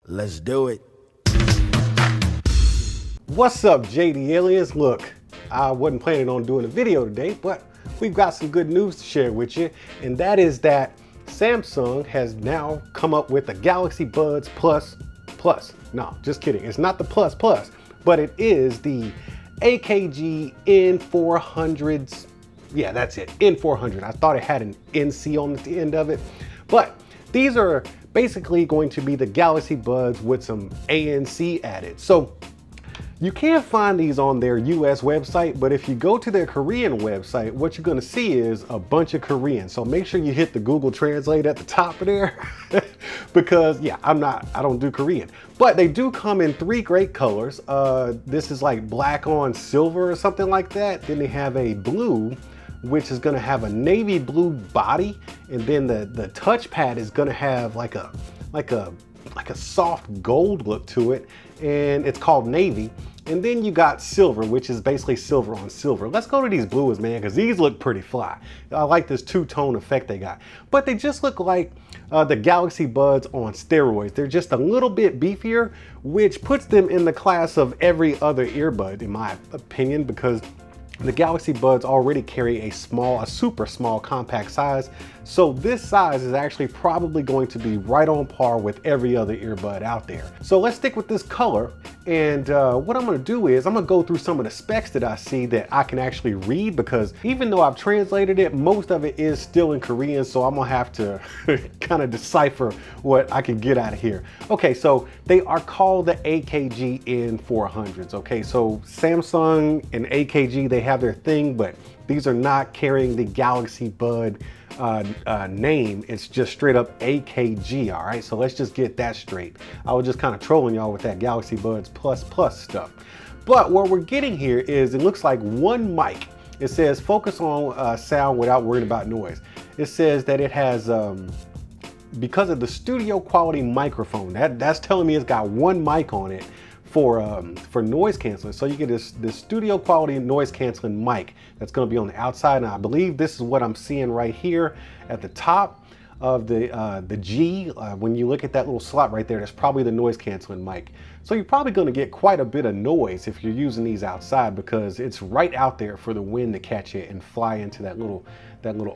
Let's do it. What's up, JD Aliens? Look, I wasn't planning on doing a video today, but we've got some good news to share with you, and that is that Samsung has now come up with the Galaxy Buds Plus. No, just kidding. It's not the Plus Plus, but it is the AKG N400s. Yeah, that's it, N400. I thought it had an NC on the end of it, but these are basically going to be the Galaxy Buds with some ANC added. So you can find these on their US website, but if you go to their Korean website, what you're gonna see is a bunch of Korean. So make sure you hit the Google Translate at the top of there because yeah, I don't do Korean. But they do come in 3 great colors. This is like black on silver or something like that. Then they have a blue, which is gonna have a navy blue body. And then the touchpad is gonna have like a soft gold look to it, and it's called navy. And then you got silver, which is basically silver on silver. Let's go to these blues, man, because these look pretty fly. I like this two-tone effect they got. But they just look like the Galaxy Buds on steroids. They're just a little bit beefier, which puts them in the class of every other earbud, in my opinion, because the Galaxy Buds already carry a super small compact size. So this size is actually probably going to be right on par with every other earbud out there. So let's stick with this color. And what I'm gonna do is I'm gonna go through some of the specs that I see that I can actually read, because even though I've translated it, most of it is still in Korean. So I'm gonna have to kind of decipher what I can get out of here. Okay, so they are called the AKG N400s. Okay, so Samsung and AKG, they have their thing, but these are not carrying the Galaxy Bud name. It's just straight up AKG. All right, so let's just get that straight. I was just kind of trolling y'all with that Galaxy Buds Plus stuff. But what we're getting here is, it looks like one mic. It says focus on sound without worrying about noise. It says that it has because of the studio quality microphone, that's telling me it's got one mic on it for noise canceling. So you get this studio quality noise canceling mic that's going to be on the outside, and I believe this is what I'm seeing right here at the top of the G. When you look at that little slot right there, that's probably the noise canceling mic. So you're probably going to get quite a bit of noise if you're using these outside, because it's right out there for the wind to catch it and fly into that little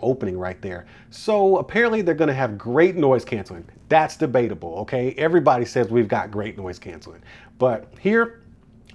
opening right there. So apparently they're going to have great noise canceling. That's debatable, okay? Everybody says we've got great noise canceling, but here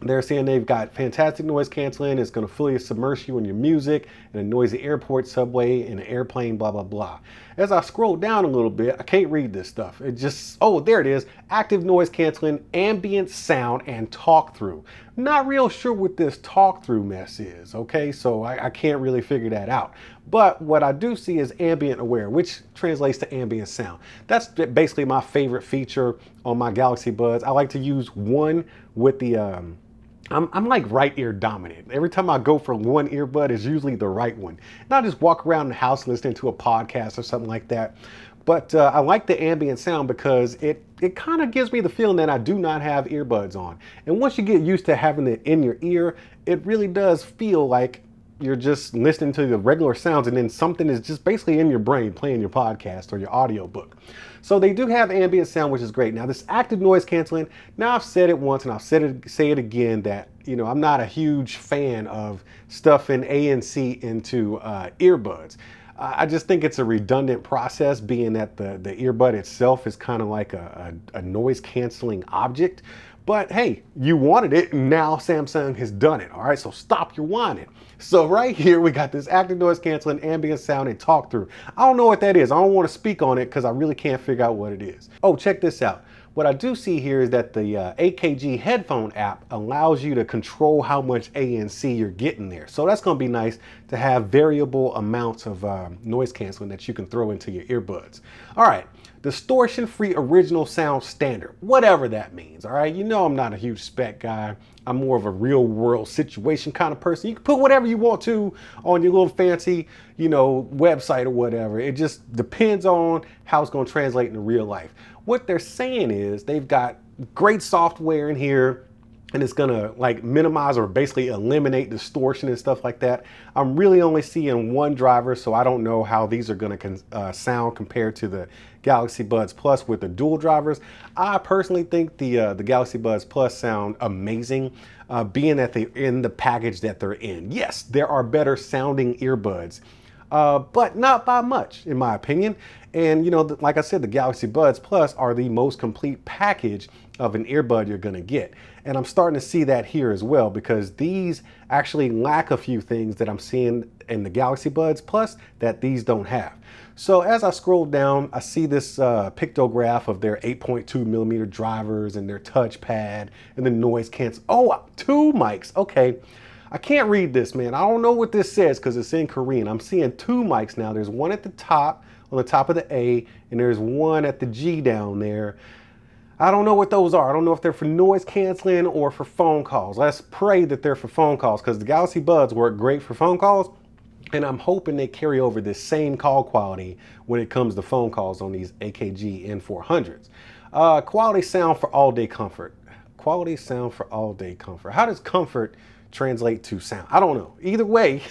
they're saying they've got fantastic noise canceling. It's going to fully submerge you in your music in a noisy airport, subway, in an airplane, blah, blah, blah. As I scroll down a little bit, I can't read this stuff. It just, oh, there it is. Active noise canceling, ambient sound, and talk through. Not real sure what this talk through mess is, okay? So I can't really figure that out. But what I do see is ambient aware, which translates to ambient sound. That's basically my favorite feature on my Galaxy Buds. I like to use one with the, I'm like right ear dominant. Every time I go for one earbud, it's usually the right one. And I just walk around the house listening to a podcast or something like that. But I like the ambient sound because it kind of gives me the feeling that I do not have earbuds on. And once you get used to having it in your ear, it really does feel like you're just listening to the regular sounds, and then something is just basically in your brain playing your podcast or your audio book. So they do have ambient sound, which is great. Now this active noise canceling, now I've said it once and I'll say it again, that, you know, I'm not a huge fan of stuffing ANC into earbuds. I just think it's a redundant process, being that the earbud itself is kind of like a noise canceling object. But hey, you wanted it, and now Samsung has done it. All right, so stop your whining. So right here, we got this active noise canceling, ambient sound, and talk through. I don't know what that is. I don't want to speak on it because I really can't figure out what it is. Oh, check this out. What I do see here is that the AKG headphone app allows you to control how much ANC you're getting there. So that's going to be nice to have variable amounts of noise canceling that you can throw into your earbuds. All right, distortion-free original sound standard, whatever that means. All right, you know I'm not a huge spec guy. I'm more of a real world situation kind of person. You can put whatever you want to on your little fancy, you know, website or whatever. It just depends on how it's going to translate into real life. What they're saying is they've got great software in here. and it's gonna like minimize or basically eliminate distortion and stuff like that. I'm really only seeing one driver, so I don't know how these are gonna sound compared to the Galaxy Buds Plus with the dual drivers. I personally think the Galaxy Buds Plus sound amazing, being that they're in the package that they're in. Yes, there are better sounding earbuds, but not by much, in my opinion. And you know, like I said, the Galaxy Buds Plus are the most complete package of an earbud you're gonna get. And I'm starting to see that here as well, because these actually lack a few things that I'm seeing in the Galaxy Buds Plus that these don't have. So as I scroll down, I see this pictograph of their 8.2 millimeter drivers and their touchpad and the noise cancel. Oh, 2 mics, okay. I can't read this, man. I don't know what this says because it's in Korean. I'm seeing 2 mics now. There's one at the top, on the top of the A, and there's one at the G down there. I don't know what those are. I don't know if they're for noise canceling or for phone calls. Let's pray that they're for phone calls, because the Galaxy Buds work great for phone calls, and I'm hoping they carry over this same call quality when it comes to phone calls on these AKG N400s. Quality sound for all day comfort. Quality sound for all day comfort. How does comfort translate to sound? I don't know. Either way,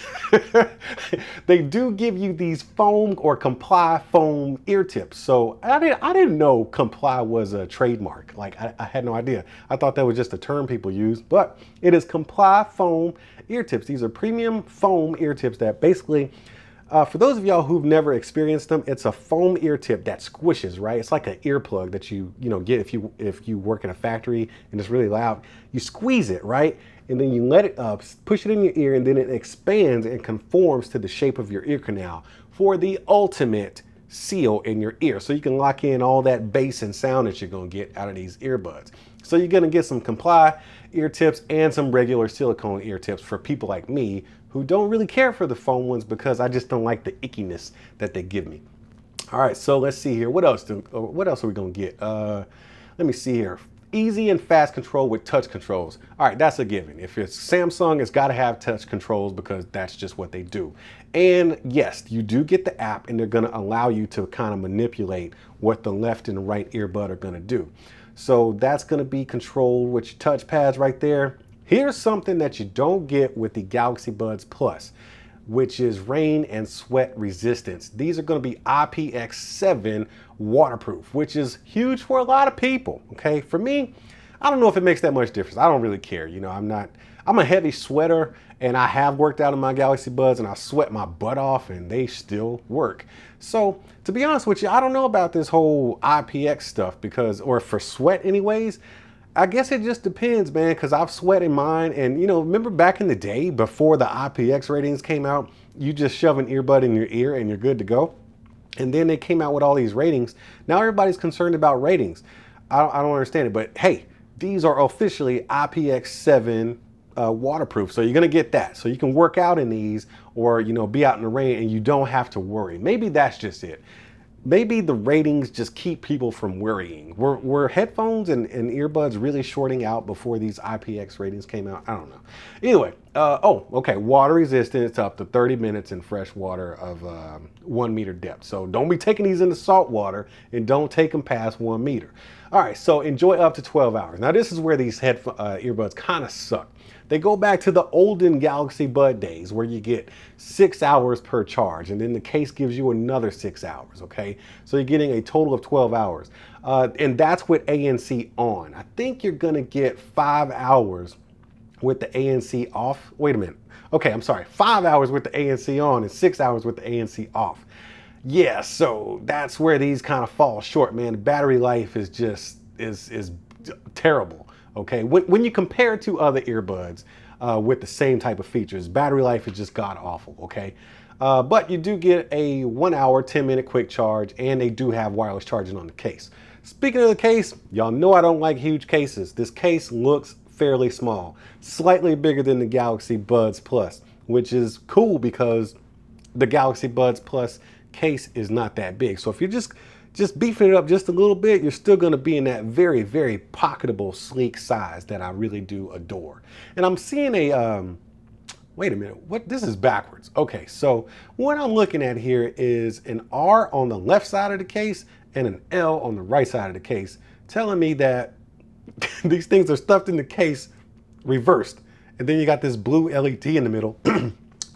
they do give you these foam or Comply foam ear tips. So I didn't know Comply was a trademark. Like I had no idea. I thought that was just a term people use, but it is Comply foam ear tips. These are premium foam ear tips that basically, for those of y'all who've never experienced them, it's a foam ear tip that squishes, right? It's like an earplug that you get if you work in a factory and it's really loud. You squeeze it, right? And then you let it up, push it in your ear, and then it expands and conforms to the shape of your ear canal for the ultimate seal in your ear. So you can lock in all that bass and sound that you're gonna get out of these earbuds. So you're gonna get some Comply ear tips and some regular silicone ear tips for people like me who don't really care for the foam ones, because I just don't like the ickiness that they give me. All right, so let's see here. What else are we gonna get? Let me see here. Easy and fast control with touch controls. All right, that's a given. If it's Samsung, it's got to have touch controls because that's just what they do. And yes, you do get the app, and they're going to allow you to kind of manipulate what the left and the right earbud are going to do. So that's going to be controlled with your touch pads right there. Here's something that you don't get with the Galaxy Buds Plus, which is rain and sweat resistance. These are going to be IPX7 waterproof, which is huge for a lot of people. Okay, for me, I don't know if it makes that much difference. I don't really care. You know, I'm a heavy sweater, and I have worked out in my Galaxy Buds, and I sweat my butt off, and they still work. So to be honest with you, I don't know about this whole IPX stuff, or for sweat anyways. I guess it just depends, man, because I've sweated mine, and you know, remember back in the day before the IPX ratings came out, you just shove an earbud in your ear and you're good to go. And then they came out with all these ratings. Now everybody's concerned about ratings. I don't understand it, but hey, these are officially IPX7 waterproof, so you're gonna get that. So you can work out in these, or you know, be out in the rain and you don't have to worry. Maybe that's just it. Maybe the ratings just keep people from worrying. Were headphones and earbuds really shorting out before these IPX ratings came out? I don't know. Anyway, oh, okay, water resistant. It's up to 30 minutes in fresh water of 1 meter depth. So don't be taking these into salt water, and don't take them past 1 meter. All right, so enjoy up to 12 hours. Now this is where these earbuds kind of suck. They go back to the olden Galaxy Bud days where you get 6 hours per charge, and then the case gives you another 6 hours, okay? So you're getting a total of 12 hours. And that's with ANC on. I think you're gonna get 5 hours with the ANC off. Wait a minute. Okay, I'm sorry. 5 hours with the ANC on and 6 hours with the ANC off. Yeah, so that's where these kind of fall short, man. The battery life is just, is terrible. Okay, when you compare it to other earbuds with the same type of features, battery life is just god awful, okay? But you do get a 1 hour, 10-minute quick charge, and they do have wireless charging on the case. Speaking of the case, y'all know I don't like huge cases. This case looks fairly small, slightly bigger than the Galaxy Buds Plus, which is cool because the Galaxy Buds Plus case is not that big. So if you're just beefing it up just a little bit, you're still gonna be in that very, very pocketable, sleek size that I really do adore. And I'm seeing a, wait a minute, this is backwards. Okay, so what I'm looking at here is an R on the left side of the case and an L on the right side of the case, telling me that these things are stuffed in the case reversed. And then you got this blue LED in the middle.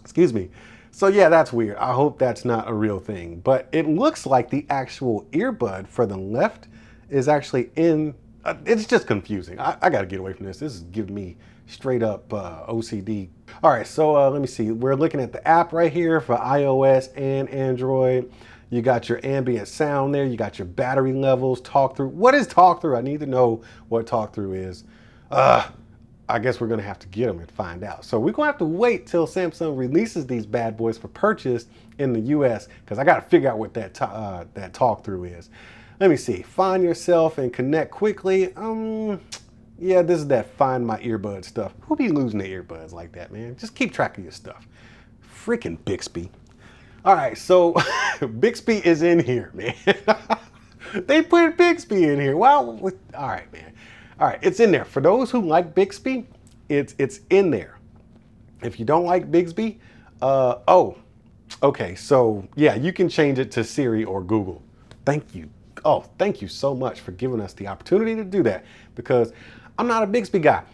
Excuse me. So yeah, that's weird. I hope that's not a real thing. But it looks like the actual earbud for the left is actually in, it's just confusing. I gotta get away from this. This is giving me straight up OCD. All right, so let me see. We're looking at the app right here for iOS and Android. You got your ambient sound there. You got your battery levels, talk through. What is talk through? I need to know what talk through is. I guess we're gonna have to get them and find out. So we're gonna have to wait till Samsung releases these bad boys for purchase in the US, because I gotta figure out what that talk through is. Let me see. Find yourself and connect quickly. Yeah, this is that find my earbud stuff. Who be losing their earbuds like that, man? Just keep track of your stuff. Freaking Bixby. All right, so Bixby is in here, man. They put Bixby in here. Well, all right, man. All right, it's in there. For those who like Bixby, it's in there. If you don't like Bixby, oh, okay. So yeah, you can change it to Siri or Google. Thank you. Oh, thank you so much for giving us the opportunity to do that, because I'm not a Bixby guy.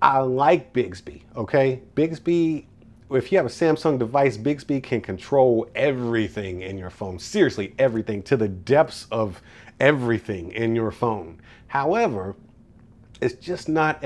I like Bixby, okay? Bixby, if you have a Samsung device, Bixby can control everything in your phone. Seriously, everything, to the depths of everything in your phone. However, it's just not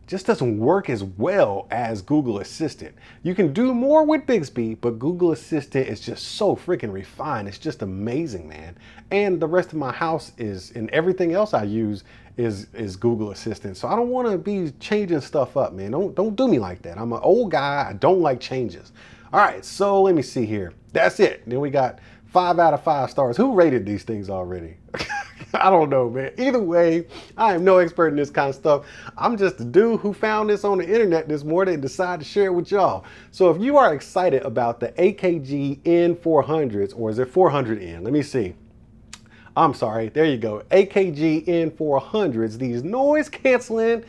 just doesn't work as well as Google Assistant. You can do more with Bixby, but Google Assistant is just so freaking refined. It's just amazing, man. And the rest of my house is, and everything else I use is Google Assistant. So I don't want to be changing stuff up, man. Don't do me like that. I'm an old guy. I don't like changes. All right, so let me see here. That's it. Then we got 5 out of 5 stars. Who rated these things already? I don't know, man. Either way, I am no expert in this kind of stuff. I'm just a dude who found this on the internet this morning and decided to share it with y'all. So if you are excited about the AKG N400s, or is it 400N? Let me see. I'm sorry. There you go. AKG N400s, these noise canceling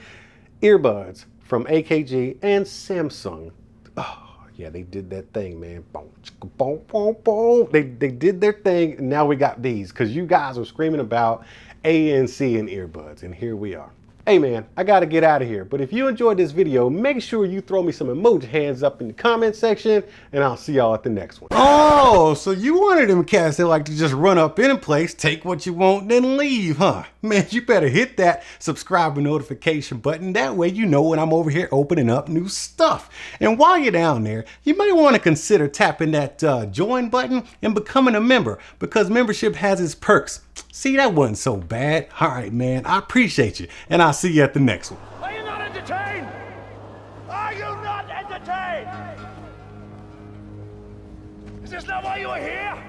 earbuds from AKG and Samsung. Oh, yeah, they did that thing, man. Boom, boom, boom, boom. They did their thing. And now we got these, because you guys were screaming about ANC and earbuds, and here we are. Hey man, I gotta get out of here, but if you enjoyed this video, make sure you throw me some emoji hands up in the comment section, and I'll see y'all at the next one. Oh, so you wanted them cats that like to just run up in a place, take what you want, then leave, huh? Man, you better hit that subscribe and notification button. That way you know when I'm over here opening up new stuff. And while you're down there, you might want to consider tapping that join button and becoming a member, because membership has its perks. See, that wasn't so bad. All right, man, I appreciate you, and I'll see you at the next one. Are you not entertained? Are you not entertained? Is this not why you are here?